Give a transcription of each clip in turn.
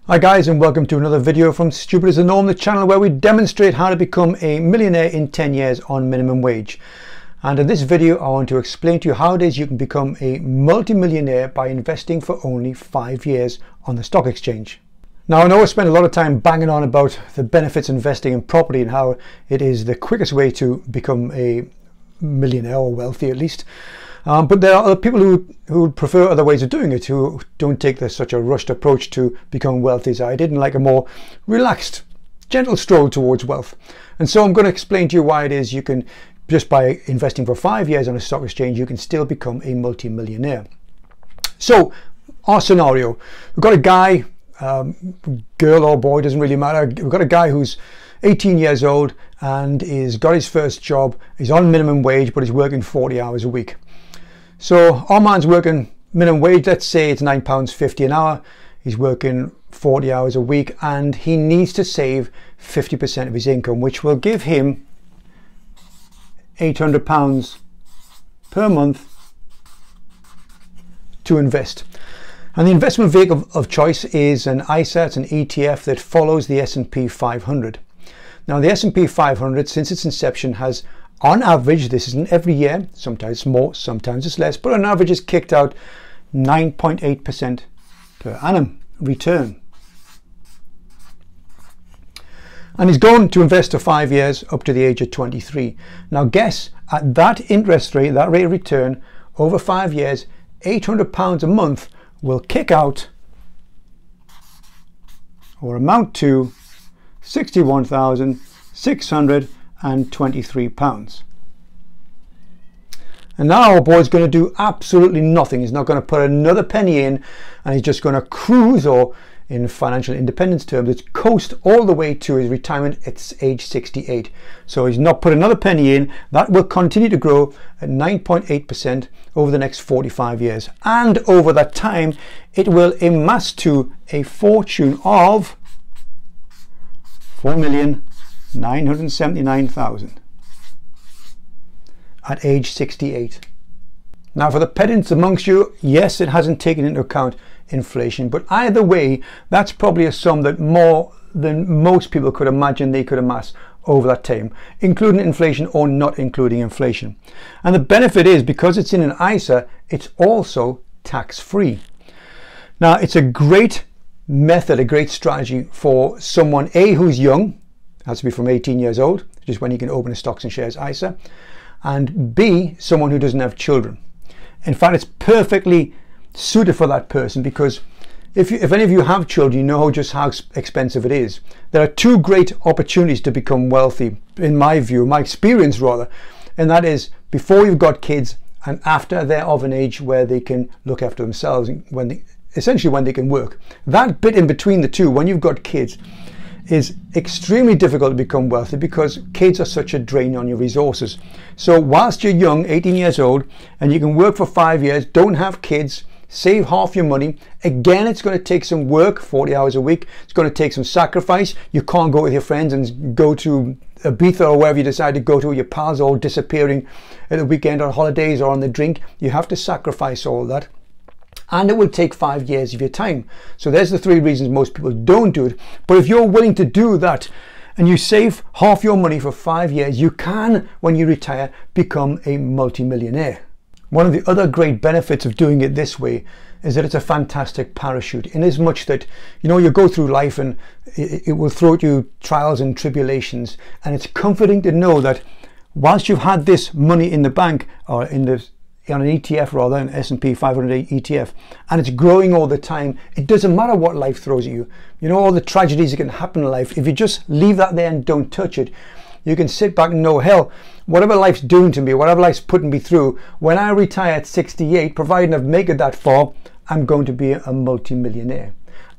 Hi guys, and welcome to another video from Stupid as the Norm, the channel where we demonstrate how to become a millionaire in 10 years on minimum wage. And in this video I want to explain to you how it is you can become a multi-millionaire by investing for only 5 years on the stock exchange. Now I know I spent a lot of time banging on about the benefits of investing in property and how it is the quickest way to become a millionaire, or wealthy at least. But there are other people who prefer other ways of doing it, who don't take such a rushed approach to become wealthy as I did, and like a more relaxed, gentle stroll towards wealth. And so I'm going to explain to you why it is you can, just by investing for 5 years on a stock exchange, you can still become a multi-millionaire. So our scenario, we've got a guy, girl or boy, doesn't really matter. We've got a guy who's 18 years old and he's got his first job. He's on minimum wage, but he's working 40 hours a week. So our man's working minimum wage, let's say it's £9.50 an hour. He's working 40 hours a week and he needs to save 50% of his income, which will give him £800 per month to invest. And the investment vehicle of choice is an ISA, it's an ETF that follows the S&P 500. Now the S&P 500, since its inception, has, on average, this isn't every year, sometimes it's more, sometimes it's less, but on average it's kicked out 9.8% per annum return. And he's going to invest for 5 years up to the age of 23. Now guess, at that interest rate, that rate of return, over 5 years, £800 a month will kick out or amount to £61,623. And now our boy's going to do absolutely nothing. He's not going to put another penny in, and he's just going to cruise, or in financial independence terms, it's coast all the way to his retirement at age 68. So he's not put another penny in. That will continue to grow at 9.8% over the next 45 years. And over that time, it will amass to a fortune of $4,979,000 at age 68. Now for the pedants amongst you, yes, it hasn't taken into account inflation, but either way, that's probably a sum that more than most people could imagine they could amass over that time, including inflation or not including inflation. And the benefit is, because it's in an ISA, it's also tax-free. Now it's a great method, a great strategy for someone A, who's young, has to be from 18 years old, which is when you can open a stocks and shares ISA, and B, someone who doesn't have children. In fact, it's perfectly suited for that person, because if any of you have children, you know just how expensive it is. There are two great opportunities to become wealthy, in my view, my experience rather, and that is before you've got kids and after they're of an age where they can look after themselves, essentially when they can work. That bit in between the two, when you've got kids, is extremely difficult to become wealthy, because kids are such a drain on your resources. So whilst you're young, 18 years old, and you can work for 5 years, don't have kids, save half your money. Again, it's going to take some work, 40 hours a week. It's going to take some sacrifice. You can't go with your friends and go to Ibiza or wherever you decide to go to, your pals all disappearing at the weekend on holidays or on the drink. You have to sacrifice all that. And it will take 5 years of your time. So there's the 3 reasons most people don't do it. But if you're willing to do that and you save half your money for 5 years, you can, when you retire, become a multi-millionaire. One of the other great benefits of doing it this way is that it's a fantastic parachute, in as much that, you know, you go through life and it will throw at you trials and tribulations, and it's comforting to know that whilst you've had this money in the bank, or on an ETF rather, an S&P 500 ETF, and it's growing all the time, it doesn't matter what life throws at you. You know, all the tragedies that can happen in life, if you just leave that there and don't touch it, you can sit back and know, hell, whatever life's doing to me, whatever life's putting me through, when I retire at 68, providing I've made it that far, I'm going to be a multi-millionaire.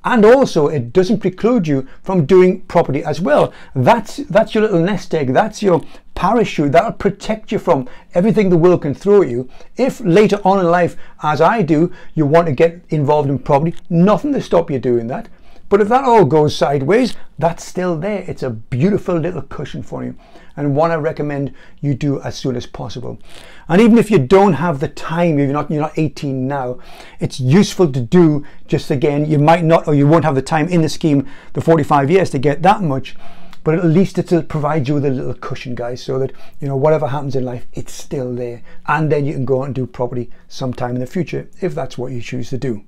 And also, it doesn't preclude you from doing property as well. That's your little nest egg, that's your parachute, that'll protect you from everything the world can throw at you. If later on in life, as I do, you want to get involved in property, nothing to stop you doing that. But if that all goes sideways, that's still there. It's a beautiful little cushion for you, and one I recommend you do as soon as possible. And even if you don't have the time, you're not 18 now, it's useful to do. Just again, you might not, or you won't have the time in the scheme, the 45 years to get that much, but at least it'll provide you with a little cushion, guys, so that, you know, whatever happens in life, it's still there. And then you can go out and do property sometime in the future, if that's what you choose to do.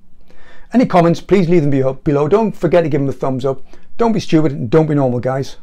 Any comments, please leave them below. Don't forget to give them a thumbs up. Don't be stupid and don't be normal, guys.